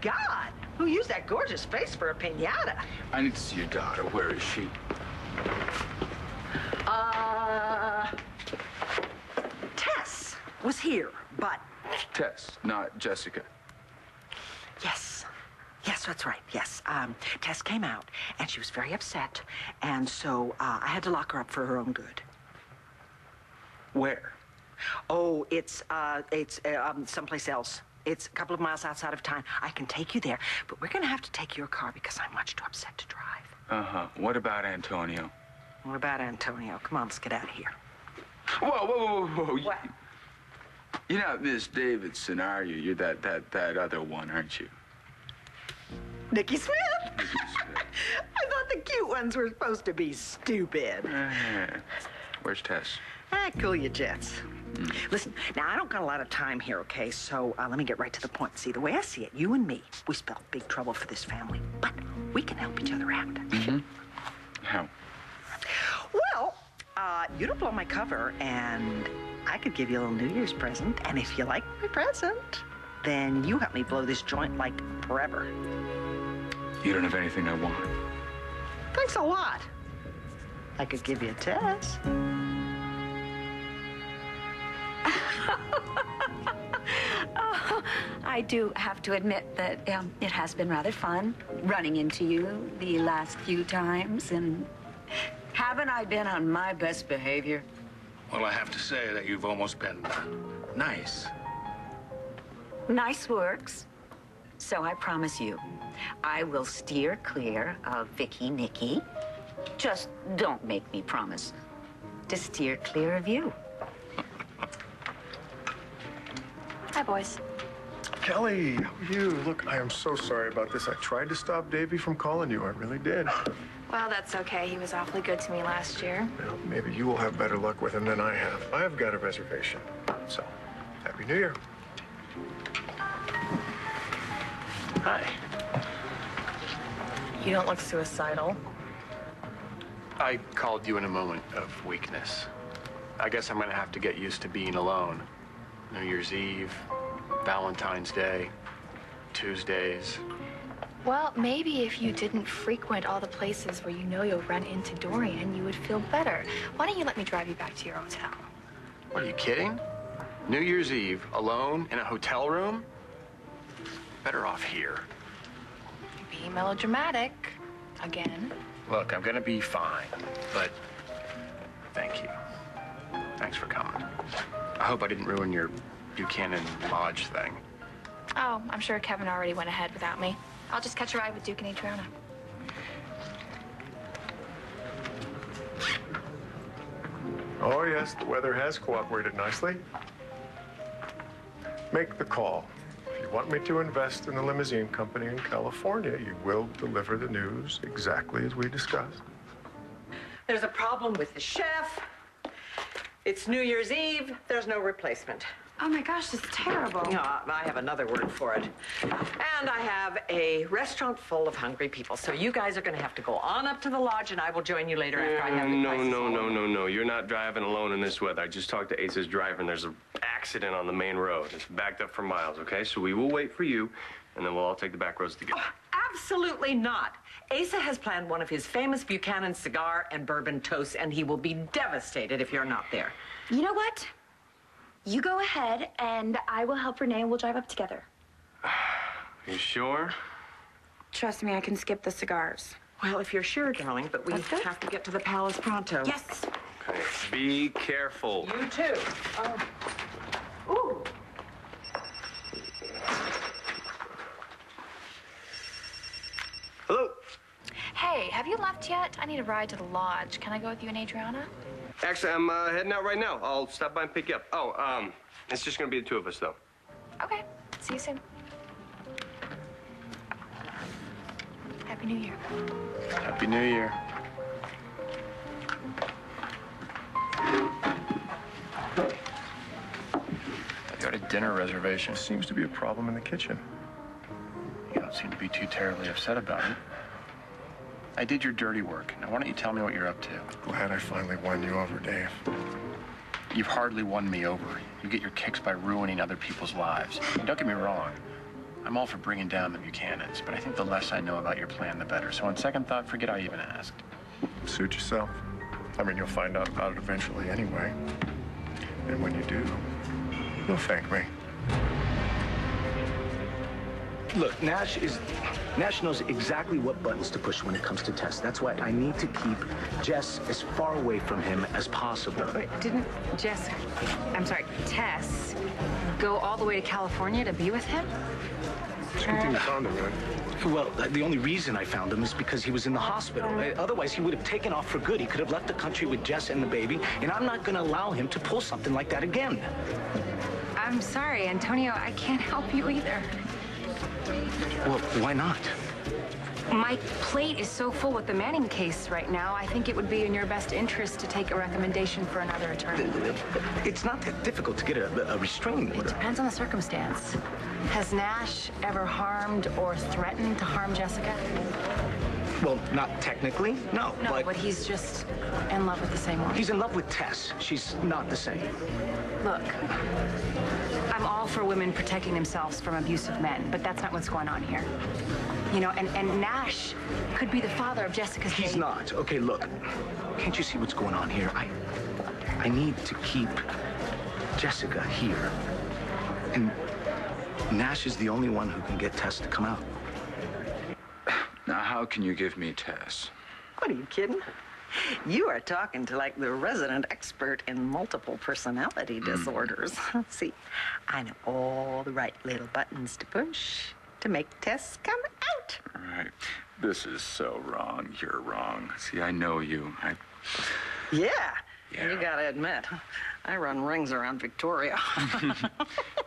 God! Who used that gorgeous face for a piñata? I need to see your daughter. Where is she? Tess was here, but... Tess, not Jessica. Yes. Yes, that's right, yes. Tess came out, and she was very upset, and so I had to lock her up for her own good. Where? Oh, it's someplace else. It's a couple of miles outside of town. I can take you there, but we're going to have to take your car because I'm much too upset to drive. Uh-huh. What about Antonio? What about Antonio? Come on, let's get out of here. Whoa. What? You're not Miss Davidson, are you? You're that other one, aren't you? Nikki Smith? I thought the cute ones were supposed to be stupid. Where's Tess? Cool your jets. Listen, now I don't got a lot of time here, okay? So let me get right to the point. See, the way I see it, you and me, we spell big trouble for this family, but we can help each other out. Mm-hmm. How? Well, you don't blow my cover, and I could give you a little New Year's present, and if you like my present, then you help me blow this joint like forever. You don't have anything I want. Thanks a lot. I could give you a Tess. Oh, I do have to admit that it has been rather fun running into you the last few times, and haven't I been on my best behavior? Well, I have to say that you've almost been nice. Nice works. So I promise you, I will steer clear of Viki, Nikki. Just don't make me promise to steer clear of you. Hi, boys. Kelly, how are you? Look, I am so sorry about this. I tried to stop Davey from calling you. I really did. Well, that's okay. He was awfully good to me last year. Well, maybe you will have better luck with him than I have. I have got a reservation. So, Happy New Year. Hi. You don't look suicidal. I called you in a moment of weakness. I guess I'm gonna have to get used to being alone. New Year's Eve, Valentine's Day, Tuesdays. Well, maybe if you didn't frequent all the places where you know you'll run into Dorian, you would feel better. Why don't you let me drive you back to your hotel? What, are you kidding? New Year's Eve, alone in a hotel room? Better off here. You're being melodramatic. Again. Look, I'm gonna be fine, but thank you. Thanks for coming. I hope I didn't ruin your Buchanan Lodge thing. Oh, I'm sure Kevin already went ahead without me. I'll just catch a ride with Duke and Adriana. Oh, yes, the weather has cooperated nicely. Make the call. If you want me to invest in the limousine company in California, you will deliver the news exactly as we discussed. There's a problem with the chef. It's New Year's Eve. There's no replacement. Oh my gosh, this is terrible. No, I have another word for it. And I have a restaurant full of hungry people. So you guys are going to have to go on up to the lodge, and I will join you later after I have the prices all over. No. You're not driving alone in this weather. I just talked to Ace's driver, and there's an accident on the main road. It's backed up for miles, okay? So we will wait for you, and then we'll all take the back roads together. Oh, absolutely not. Asa has planned one of his famous Buchanan cigar and bourbon toasts, and he will be devastated if you're not there. You know what? You go ahead, and I will help Renee, and we'll drive up together. You sure? Trust me, I can skip the cigars. Well, if you're sure, darling, but we have to get to the palace pronto. Yes. Okay, be careful. You too. Ooh. Hello? Hey, have you left yet? I need a ride to the lodge. Can I go with you and Adriana? Actually, I'm heading out right now. I'll stop by and pick you up. Oh, it's just gonna be the two of us, though. Okay. See you soon. Happy New Year. Happy New Year. I got a dinner reservation. Seems to be a problem in the kitchen. You don't seem to be too terribly upset about it. I did your dirty work. Now, why don't you tell me what you're up to? Glad I finally won you over, Dave. You've hardly won me over. You get your kicks by ruining other people's lives. And don't get me wrong. I'm all for bringing down the Buchanans, but I think the less I know about your plan, the better. So on second thought, forget I even asked. Suit yourself. I mean, you'll find out about it eventually anyway. And when you do, you'll thank me. Look, Nash knows exactly what buttons to push when it comes to Tess. That's why I need to keep Jess as far away from him as possible. Wait, didn't Tess go all the way to California to be with him? It's a good thing you found him, man. Well, the only reason I found him is because he was in the hospital. Otherwise, he would have taken off for good. He could have left the country with Jess and the baby, and I'm not going to allow him to pull something like that again. I'm sorry, Antonio. I can't help you either. Well, why not? My plate is so full with the Manning case right now, I think it would be in your best interest to take a recommendation for another attorney. It's not that difficult to get a restraining order. It depends on the circumstance. Has Nash ever harmed or threatened to harm Jessica? Well, not technically, no. No, but he's just in love with the same woman. He's in love with Tess. She's not the same. Look, I'm all for women protecting themselves from abusive men, but that's not what's going on here. You know, and Nash could be the father of Jessica's baby. He's not. Okay, look. Can't you see what's going on here? I need to keep Jessica here. And Nash is the only one who can get Tess to come out. Now, how can you give me Tess? What, are you kidding? You are talking to like the resident expert in multiple personality disorders. See, I know all the right little buttons to push to make Tess come out. All right. This is so wrong. You're wrong. See, I know you. Yeah. And you gotta admit, I run rings around Victoria.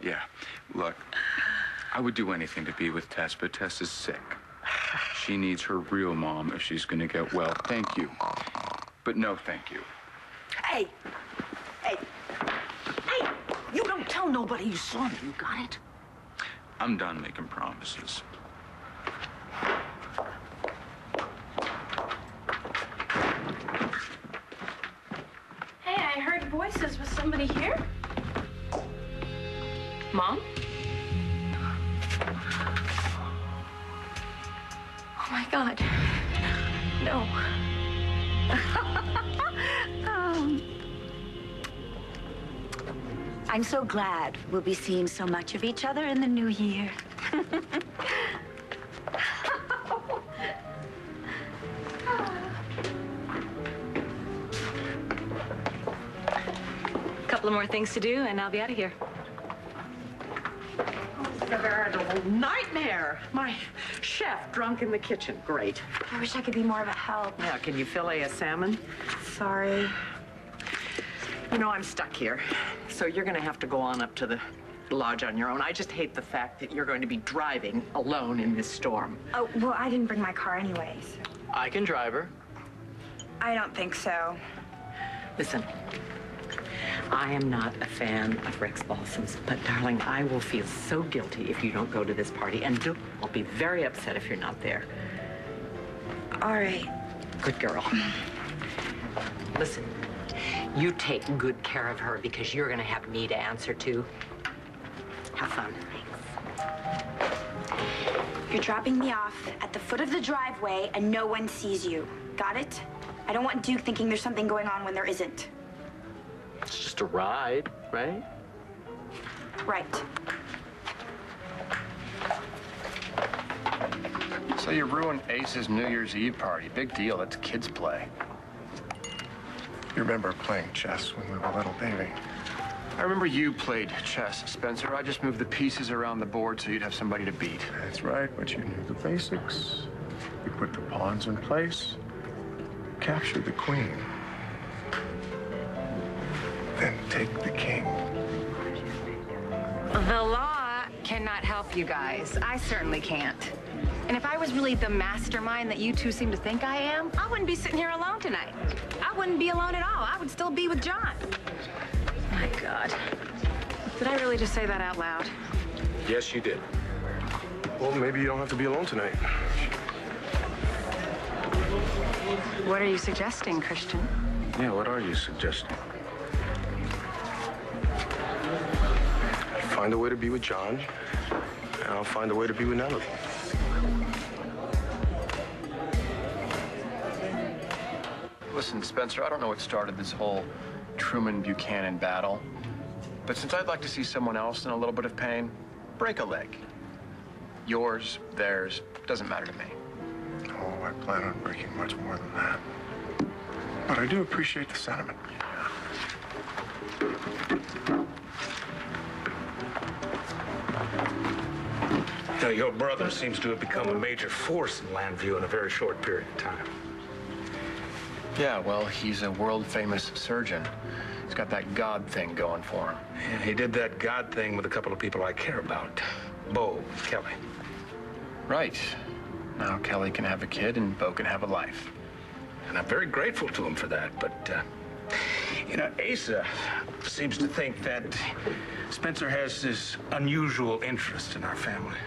Yeah. Look, I would do anything to be with Tess, but Tess is sick. She needs her real mom if she's gonna get well. Thank you. But no, thank you. Hey! You don't tell nobody you saw me, you got it? I'm done making promises. Hey, I heard voices. Was somebody here? Mom? Oh my God. No. I'm so glad we'll be seeing so much of each other in the new year. Couple of more things to do, and I'll be out of here. It's a veritable nightmare. My chef drunk in the kitchen. Great. I wish I could be more of a help. Yeah, can you fillet a salmon? Sorry. You know, I'm stuck here. So you're gonna have to go on up to the lodge on your own. I just hate the fact that you're going to be driving alone in this storm. Oh, well, I didn't bring my car anyways. I can drive her. I don't think so. Listen, I am not a fan of Rex Balsams, but darling, I will feel so guilty if you don't go to this party, and I'll be very upset if you're not there. All right. Good girl. Listen, you take good care of her because you're gonna have me to answer to. Have fun. You're dropping me off at the foot of the driveway and no one sees you. Got it? I don't want Duke thinking there's something going on when there isn't. It's just a ride, right? Right. So you ruined Ace's New Year's Eve party. Big deal. That's kids' play. You remember playing chess when we were little, baby? I remember you played chess, Spencer. I just moved the pieces around the board so you'd have somebody to beat. That's right, but you knew the basics. You put the pawns in place, captured the queen, then take the king. The law cannot help you guys. I certainly can't. And if I was really the mastermind that you two seem to think I am, I wouldn't be sitting here alone tonight. I wouldn't be alone at all. I would still be with John. My God. Did I really just say that out loud? Yes, you did. Well, maybe you don't have to be alone tonight. What are you suggesting, Christian? Yeah, what are you suggesting? Find a way to be with John, and I'll find a way to be with none of them. Listen, Spencer, I don't know what started this whole Truman-Buchanan battle, but since I'd like to see someone else in a little bit of pain, break a leg. Yours, theirs, doesn't matter to me. Oh, I plan on breaking much more than that. But I do appreciate the sentiment. Now, your brother seems to have become a major force in Llanview in a very short period of time. Yeah, well, he's a world-famous surgeon. He's got that God thing going for him. Yeah, he did that God thing with a couple of people I care about. Bo and Kelly. Right. Now Kelly can have a kid and Bo can have a life. And I'm very grateful to him for that, but, you know, Asa seems to think that Spencer has this unusual interest in our family.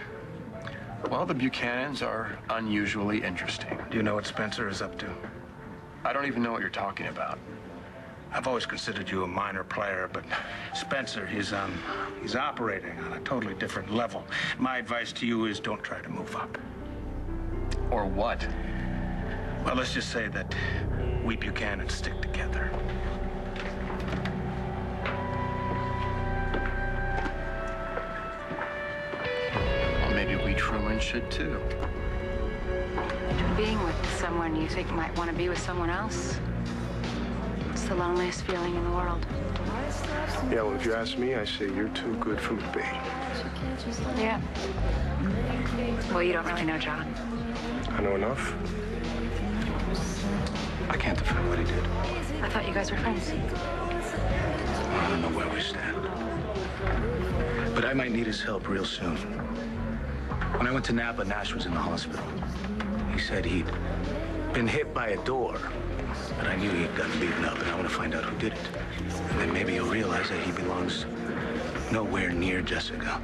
Well, the Buchanans are unusually interesting. Do you know what Spencer is up to? I don't even know what you're talking about. I've always considered you a minor player, but Spencer, he's operating on a totally different level. My advice to you is don't try to move up. Or what? Well, let's just say that we Buchanans stick together. Well, maybe we Truman should too. Being with someone you think might want to be with someone else. It's the loneliest feeling in the world. Yeah, well, if you ask me, I say you're too good for me. Yeah. Well, you don't really know John. I know enough. I can't defend what he did. I thought you guys were friends. I don't know where we stand. But I might need his help real soon. When I went to Napa, Nash was in the hospital. He said he'd been hit by a door, but I knew he'd gotten beaten up, and I want to find out who did it. And then maybe he'll realize that he belongs nowhere near Jessica.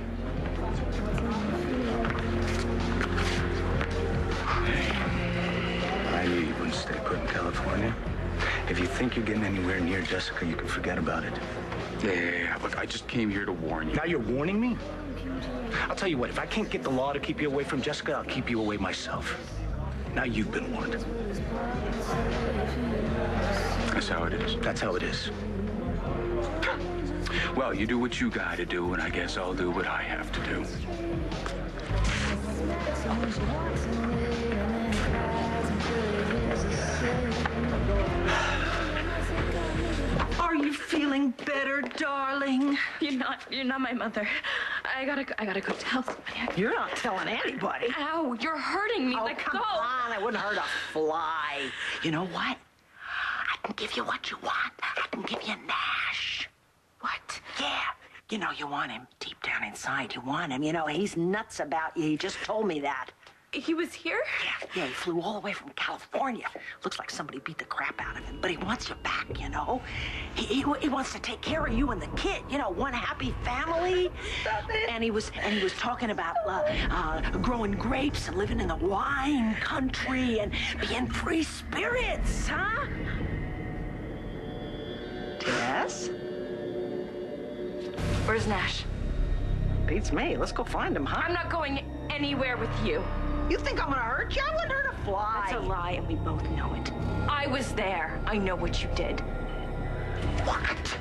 I knew you wouldn't stay put in California. If you think you're getting anywhere near Jessica, you can forget about it. Yeah. Look, I just came here to warn you. Now you're warning me? I'll tell you what, if I can't get the law to keep you away from Jessica, I'll keep you away myself. Now you've been warned. That's how it is. That's how it is. Well, you do what you gotta do, and I guess I'll do what I have to do. Are you feeling better, darling? You're not my mother. I gotta go tell somebody. You're not telling anybody. Ow, you're hurting me. Oh, Let come go. on. I wouldn't hurt a fly. You know what? I can give you what you want. I can give you Nash. What? Yeah. You know, you want him deep down inside. You want him. You know, he's nuts about you. He just told me that. He was here? Yeah, he flew all the way from California. Looks like somebody beat the crap out of him, but he wants you back, you know? He wants to take care of you and the kid, you know, one happy family. And he was talking about growing grapes and living in the wine country and being free spirits, huh? Tess? Where's Nash? Beats me. Let's go find him, huh? I'm not going anywhere with you. You think I'm gonna hurt you? I wouldn't hurt a fly. That's a lie, and we both know it. I was there. I know what you did. What?